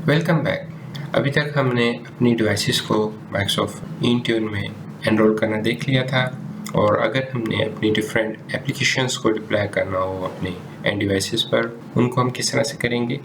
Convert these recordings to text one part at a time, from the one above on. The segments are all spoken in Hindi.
Welcome back. अभी तक हमने अपनी डिवाइसेस को माइक्रोसॉफ्ट इंट्यून में एनरोल करना देख लिया था, और अगर हमने अपनी डिफरेंट एप्लीकेशंस को डिप्लॉय करना हो अपने एंड डिवाइसेस पर, उनको हम किस तरह से करेंगे।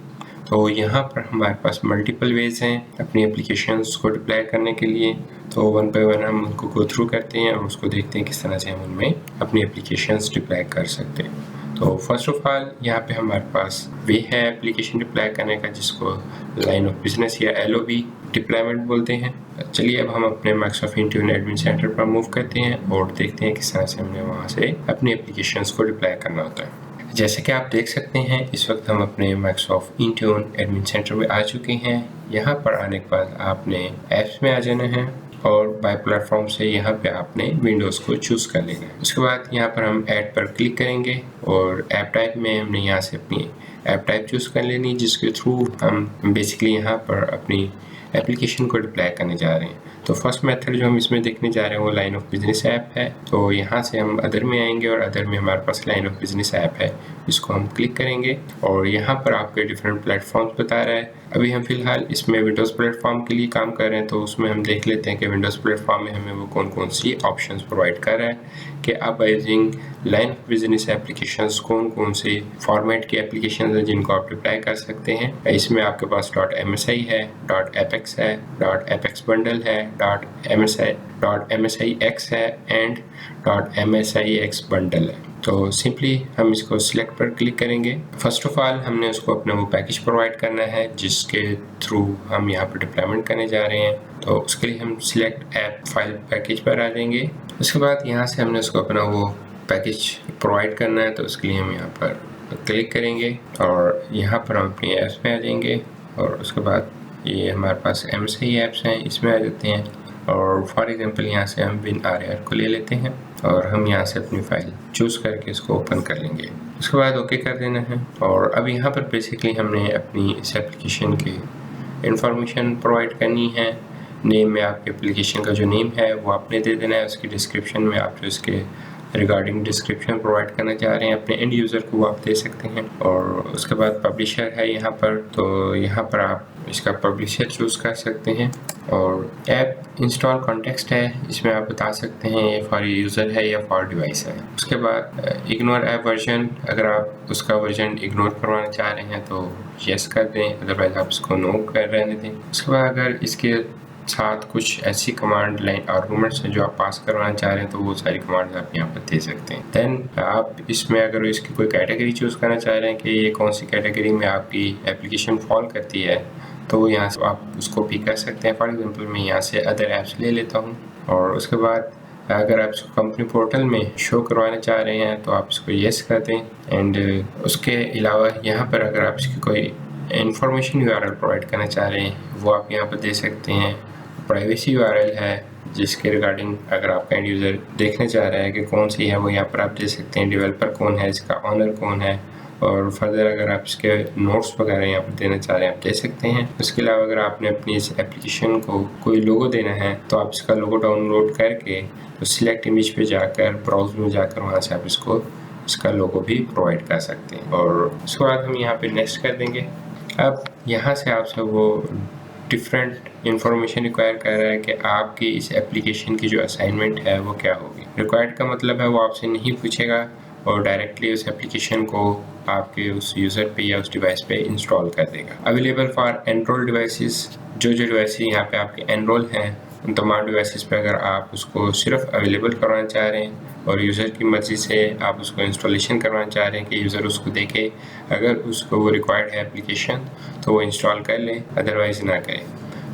तो यहाँ पर हमारे पास मल्टीपल वेज हैं अपनी एप्लीकेशंस को डिप्लॉय करने के लिए। तो वन बाय वन हम उनको गो थ्रू करते हैं और उसको देखते हैं किस तरह से हम उनमें अपनी एप्लीकेशंस डिप्लॉय कर सकते हैं। तो फर्स्ट ऑफ ऑल यहाँ पे हमारे पास वे है एप्लीकेशन डिप्लॉय करने का, जिसको लाइन ऑफ बिजनेस या LOB डिप्लॉयमेंट बोलते हैं। चलिए अब हम अपने माइक्रोसॉफ्ट इंट्यून एडमिन सेंटर पर मूव करते हैं और देखते हैं किस तरह से हमने वहाँ से अपनी एप्लीकेशंस को डिप्लॉय करना होता है। जैसे कि आप देख सकते हैं, इस वक्त हम अपने माइक्रोसॉफ्ट इंट्यून एडमिन सेंटर में आ चुके हैं। यहाँ पर आने के बाद आपने ऐप्स में आ जाना है और बाय प्लेटफॉर्म से यहाँ पे आपने विंडोज़ को चूज़ कर लेना है। उसके बाद यहाँ पर हम ऐड पर क्लिक करेंगे और ऐप टाइप में हमने यहाँ से अपनी ऐप टाइप चूज़ कर लेनी, जिसके थ्रू हम बेसिकली यहाँ पर अपनी एप्लीकेशन को डिप्लॉय करने जा रहे हैं। तो फर्स्ट मेथड जो हम इसमें देखने जा रहे हैं वो लाइन ऑफ बिजनेस ऐप है। तो यहाँ से हम अदर में आएंगे और अदर में हमारे पास लाइन ऑफ बिजनेस ऐप है, इसको हम क्लिक करेंगे और यहाँ पर आपके डिफरेंट प्लेटफॉर्म्स बता रहा है। अभी हम फिलहाल इसमें विंडोज़ प्लेटफॉर्म के लिए काम कर रहे हैं, तो उसमें हम देख लेते हैं कि विंडोज़ प्लेटफॉर्म में हमें वो कौन कौन सी ऑप्शंस प्रोवाइड कर रहा है कि आप using line of business applications कौन कौन से फॉर्मेट की एप्लीकेशंस हैं जिनको आप डिप्लॉय कर सकते हैं। इसमें आपके पास .msi है, .apex है, .apex bundle है, .msix है एंड .msix bundle है। तो सिंपली हम इसको सिलेक्ट पर क्लिक करेंगे। फर्स्ट ऑफ ऑल हमने उसको अपना वो पैकेज प्रोवाइड करना है जिसके थ्रू हम यहाँ पर डिप्लॉयमेंट करने जा रहे हैं। तो उसके लिए हम सिलेक्ट ऐप फाइल पैकेज पर आ जाएंगे। उसके बाद यहाँ से हमने उसको अपना वो पैकेज प्रोवाइड करना है, तो उसके लिए हम यहाँ पर क्लिक करेंगे और यहाँ पर हम अपनी ऐप्स में आ जाएंगे और उसके बाद ये हमारे पास MSI ऐप्स हैं, इसमें आ जाते हैं। और फॉर एग्जांपल यहाँ से हम WinRAR को ले लेते हैं और हम यहाँ से अपनी फाइल चूज़ करके इसको ओपन कर लेंगे। उसके बाद ओके कर देना है। और अब यहाँ पर बेसिकली हमने अपनी इस एप्लीकेशन की इंफॉर्मेशन प्रोवाइड करनी है। नेम में आपके एप्लीकेशन का जो नेम है वो आपने दे देना है। उसकी डिस्क्रिप्शन में आप जो इसके रिगार्डिंग डिस्क्रिप्शन प्रोवाइड करना चाह रहे हैं अपने एंड यूज़र को, वो आप दे सकते हैं। और उसके बाद पब्लिशर है यहाँ पर, तो यहाँ पर आप इसका पब्लिशर चूज़ कर सकते हैं। और ऐप इंस्टॉल कॉन्टेक्स्ट है, इसमें आप बता सकते हैं ये फॉर यूज़र है या फॉर डिवाइस है। उसके बाद इग्नोर ऐप वर्जन, अगर आप उसका वर्जन इग्नोर करवाना चाह रहे हैं तो यस कर दें, अदरवाइज आप इसको नो कर रहने दें। उसके बाद अगर इसके साथ कुछ ऐसी कमांड लाइन आर्गूमेंट्स हैं जो आप पास करवाना चाह रहे हैं तो वो सारी कमांड्स आप यहाँ पर दे सकते हैं। देन आप इसमें अगर इसकी कोई कैटेगरी चूज़ करना चाह रहे हैं कि ये कौन सी कैटेगरी में आपकी एप्लीकेशन फॉल करती है, तो यहाँ से आप उसको भी कर सकते हैं। फॉर एग्जांपल मैं यहाँ से अदर ऐप्स ले लेता हूँ और उसके बाद अगर आप इसको कंपनी पोर्टल में शो करवाना चाह रहे हैं तो आप इसको येस कर दें। एंड उसके अलावा यहाँ पर अगर आप इसकी कोई इंफॉर्मेशन URL प्रोवाइड करना चाह रहे हैं वो आप यहाँ पर दे सकते हैं। प्राइवेसी URL है जिसके रिगार्डिंग अगर आपका एंड यूज़र देखना चाह रहा है कि कौन सी है, वो यहाँ पर आप दे सकते हैं। डेवलपर कौन है, इसका ऑनर कौन है, और फर्दर अगर आप इसके नोट्स वगैरह यहाँ पर देना चाह रहे हैं आप दे सकते हैं। उसके अलावा अगर आपने अपनी इस एप्लीकेशन को कोई लोगो देना है तो आप इसका लोगो डाउनलोड करके तो सिलेक्ट इमेज पे जाकर ब्राउज में जाकर वहाँ से आप इसका लोगो भी प्रोवाइड कर सकते हैं। और उसके बाद हम यहाँ पे नेक्स्ट कर देंगे। अब यहाँ से आपसे वो डिफरेंट इंफॉर्मेशन रिक्वायर कर रहा है कि आपकी इस एप्लीकेशन की जो असाइनमेंट है वो क्या होगी। रिक्वायर्ड का मतलब है वो आपसे नहीं पूछेगा और डायरेक्टली उस एप्लीकेशन को आपके उस यूज़र पे या उस डिवाइस पे इंस्टॉल कर देगा। अवेलेबल फॉर एनरोल डिवाइसेस, जो डिवाइसेस यहाँ पे आपके एनरोल हैं उन तमाम डिवाइसेस पे अगर आप उसको सिर्फ अवेलेबल करवाना चाह रहे हैं और यूज़र की मर्ज़ी से आप उसको इंस्टॉलेशन करवाना चाह रहे हैं कि यूज़र उसको देखे, अगर उसको वो रिक्वायर्ड है एप्लीकेशन तो वो इंस्टॉल कर लें, अदरवाइज़ ना करें,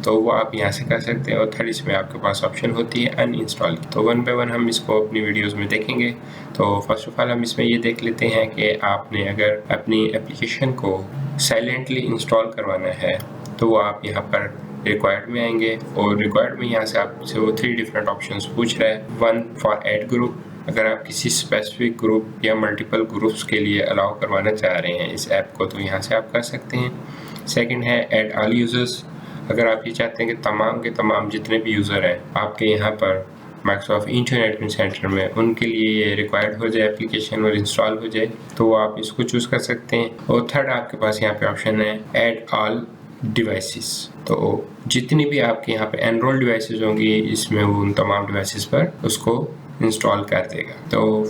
तो वो आप यहाँ से कर सकते हैं। और थर्ड इसमें आपके पास ऑप्शन होती है अनइंस्टॉल की। तो वन बाय वन हम इसको अपनी वीडियोस में देखेंगे। तो फर्स्ट ऑफ ऑल हम इसमें ये देख लेते हैं कि आपने अगर अपनी एप्लीकेशन को साइलेंटली इंस्टॉल करवाना है तो वो आप यहाँ पर रिक्वायर्ड में आएंगे और रिक्वायर्ड में यहाँ से आपसे वो 3 डिफरेंट ऑप्शंस पूछ रहा है। 1 फॉर ऐड ग्रुप, अगर आप किसी स्पेसिफिक ग्रुप या मल्टीपल ग्रुप्स के लिए अलाउ करवाना चाह रहे हैं इस ऐप को तो यहाँ से आप कर सकते हैं। सेकंड है ऐड ऑल यूज़र्स, अगर आप ये चाहते हैं कि तमाम के तमाम जितने भी यूज़र हैं आपके यहाँ पर माइक्रोसॉफ्ट इंट्यून एडमिन सेंटर में उनके लिए ये रिक्वायर्ड हो जाए एप्लीकेशन और इंस्टॉल हो जाए तो आप इसको चूज़ कर सकते हैं। और थर्ड आपके पास यहाँ पे ऑप्शन है ऐड ऑल डिवाइसेस। तो जितनी भी आपके यहाँ पे एनरोल डिवाइसेस होंगी इसमें वो उन तमाम डिवाइसेस पर उसको इंस्टॉल कर देगा। तो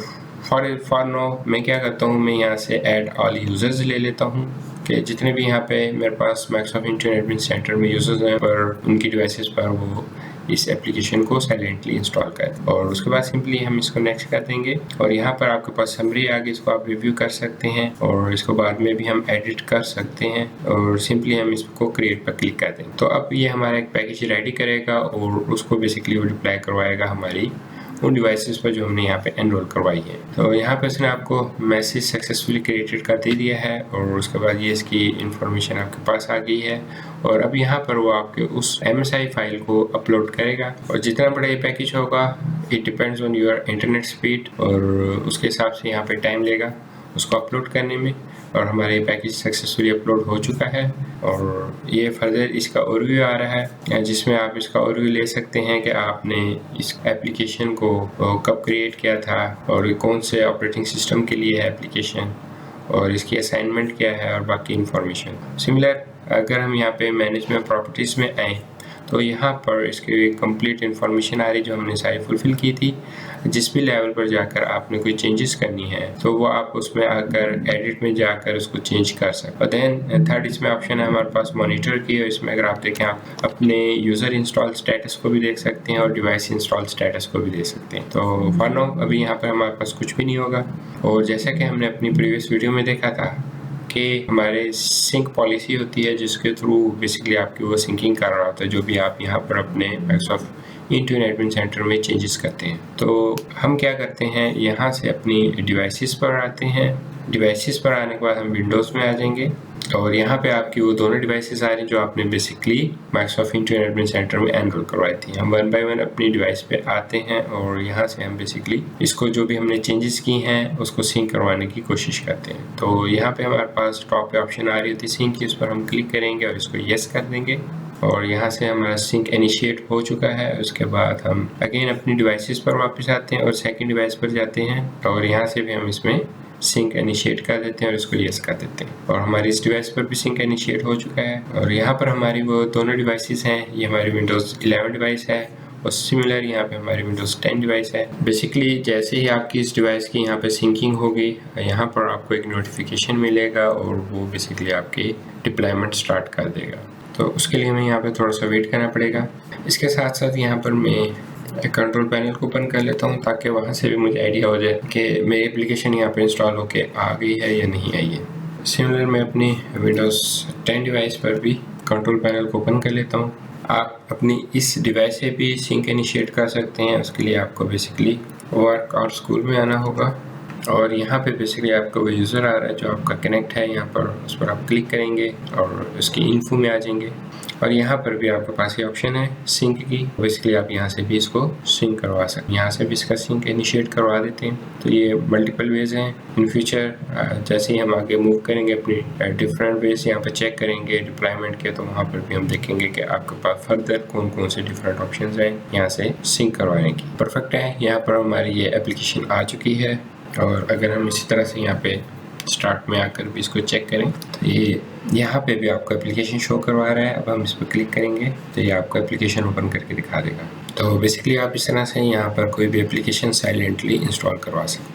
फॉर नाउ मैं क्या करता हूँ, मैं यहाँ से ऐड ऑल यूजर्स ले लेता हूँ कि जितने भी यहाँ पे मेरे पास माइक्रोसॉफ्ट इंटरनेट एडमिन सेंटर में यूजर्स हैं पर उनकी डिवाइसेस पर वो इस एप्लीकेशन को साइलेंटली इंस्टॉल कर, और उसके बाद सिंपली हम इसको नेक्स्ट कर देंगे। और यहाँ पर आपके पास समरी आगे, इसको आप रिव्यू कर सकते हैं और इसको बाद में भी हम एडिट कर सकते हैं, और सिंपली हम इसको क्रिएट पर क्लिक कर देंगे। तो अब ये हमारा एक पैकेज रेडी करेगा और उसको बेसिकली वो डिप्लॉय करवाएगा हमारी उन डिवाइसेस पर जो हमने यहाँ पे एनरोल करवाई है। तो यहाँ पे उसने आपको मैसेज सक्सेसफुली क्रिएटेड कर दे दिया है और उसके बाद ये इसकी इंफॉर्मेशन आपके पास आ गई है, और अब यहाँ पर वो आपके उस MSI फाइल को अपलोड करेगा। और जितना बड़ा ये पैकेज होगा it depends on your internet speed, और उसके हिसाब से यहाँ पे टाइम लेगा उसको अपलोड करने में। और हमारे पैकेज सक्सेसफुली अपलोड हो चुका है, और ये फर्दर इसका ओवरव्यू आ रहा है जिसमें आप इसका ओवरव्यू ले सकते हैं कि आपने इस एप्लीकेशन को कब क्रिएट किया था और कौन से ऑपरेटिंग सिस्टम के लिए है एप्लीकेशन, और इसकी असाइनमेंट क्या है और बाकी इंफॉर्मेशन। सिमिलर अगर हम यहाँ पे मैनेजमेंट प्रॉपर्टीज़ में आए तो यहाँ पर इसकी कंप्लीट इन्फॉर्मेशन आ रही जो हमने सारी फुलफिल की थी। जिस भी लेवल पर जाकर आपने कोई चेंजेस करनी है तो वो आप उसमें आकर एडिट में जाकर उसको चेंज कर सकते। और देन थर्ड इसमें ऑप्शन है हमारे पास मॉनिटर की, और इसमें अगर आप देखें आप अपने यूज़र इंस्टॉल स्टेटस को भी देख सकते हैं और डिवाइस इंस्टॉल स्टेटस को भी देख सकते हैं। तो फॉर नाउ अभी यहाँ पर हमारे पास कुछ भी नहीं होगा। और जैसा कि हमने अपनी प्रीवियस वीडियो में देखा था कि हमारे सिंक पॉलिसी होती है जिसके थ्रू बेसिकली आपकी वो सिंकिंग कर रहा होता है जो भी आप यहाँ पर अपने माइक्रोसॉफ्ट इंटरनेट एडमिन सेंटर में चेंजेस करते हैं। तो हम क्या करते हैं, यहाँ से अपनी डिवाइसेस पर आते हैं। डिवाइसेस पर आने के बाद हम विंडोज़ में आ जाएंगे, और यहाँ पे आपकी वो दोनों डिवाइसेस आ रही हैं जो आपने basically Microsoft internet admin centre में एनरोल करवाई थी। हम वन बाय वन अपनी डिवाइस पे आते हैं और यहाँ से हम बेसिकली इसको जो भी हमने चेंजेस की हैं उसको सिंक करवाने की कोशिश करते हैं। तो यहाँ पे हमारे पास टॉप पे ऑप्शन आ रही होती है सिंक की, उस पर हम क्लिक करेंगे और इसको येस कर देंगे, और यहाँ से हमारा सिंक इनिशिएट हो चुका है। उसके बाद हम अगेन अपनी डिवाइसेस पर वापस आते हैं और सेकंड डिवाइस पर जाते हैं, और यहाँ से भी हम इसमें सिंक इनिशिएट कर देते हैं और इसको यस कर देते हैं, और हमारी इस डिवाइस पर भी सिंक इनिशिएट हो चुका है। और यहाँ पर हमारी वो दोनों डिवाइसेस हैं, ये हमारी विंडोज़ 11 डिवाइस है और सिमिलर यहाँ पे हमारी विंडोज़ 10 डिवाइस है। बेसिकली जैसे ही आपकी इस डिवाइस की यहाँ पे सिंकिंग होगी यहाँ पर आपको एक नोटिफिकेशन मिलेगा और वो बेसिकली आपकी डिप्लॉयमेंट स्टार्ट कर देगा। तो उसके लिए हमें यहाँ पे थोड़ा सा वेट करना पड़ेगा। इसके साथ साथ यहाँ पर मैं कंट्रोल पैनल को ओपन कर लेता हूँ ताकि वहाँ से भी मुझे आइडिया हो जाए कि मेरी एप्लीकेशन यहाँ पे इंस्टॉल होके आ गई है या नहीं आई है। सिमिलर मैं अपनी विंडोज़ 10 डिवाइस पर भी कंट्रोल पैनल को ओपन कर लेता हूँ। आप अपनी इस डिवाइस से भी सिंक इनिशिएट कर सकते हैं। उसके लिए आपको बेसिकली वर्क और स्कूल में आना होगा, और यहाँ पे बेसिकली आपका वो यूज़र आ रहा है जो आपका कनेक्ट है, यहाँ पर उस पर आप क्लिक करेंगे और उसकी इन्फो में आ जाएंगे, और यहाँ पर भी आपके पास ये ऑप्शन है सिंक की। बेसिकली आप यहाँ से भी इसको सिंक करवा सकते हैं, यहाँ से भी इसका सिंक इनिशिएट करवा देते हैं। तो ये मल्टीपल वेज हैं। इन फ्यूचर जैसे ही हम आगे मूव करेंगे अपनी डिफरेंट वेज यहाँ पर चेक करेंगे डिप्लॉयमेंट के, तो वहाँ पर भी हम देखेंगे कि आपके पास फर्दर कौन कौन से डिफरेंट ऑप्शन हैं यहाँ से सिंक करवाने की। परफेक्ट है, यहाँ पर हमारी ये एप्लीकेशन आ चुकी है। और अगर हम इसी तरह से यहाँ पे स्टार्ट में आकर भी इसको चेक करें तो ये यहाँ पे भी आपको एप्लीकेशन शो करवा रहा है। अब हम इस पर क्लिक करेंगे तो ये आपको एप्लीकेशन ओपन करके दिखा देगा। तो बेसिकली आप इस तरह से यहाँ पर कोई भी एप्लीकेशन साइलेंटली इंस्टॉल करवा सकते हैं।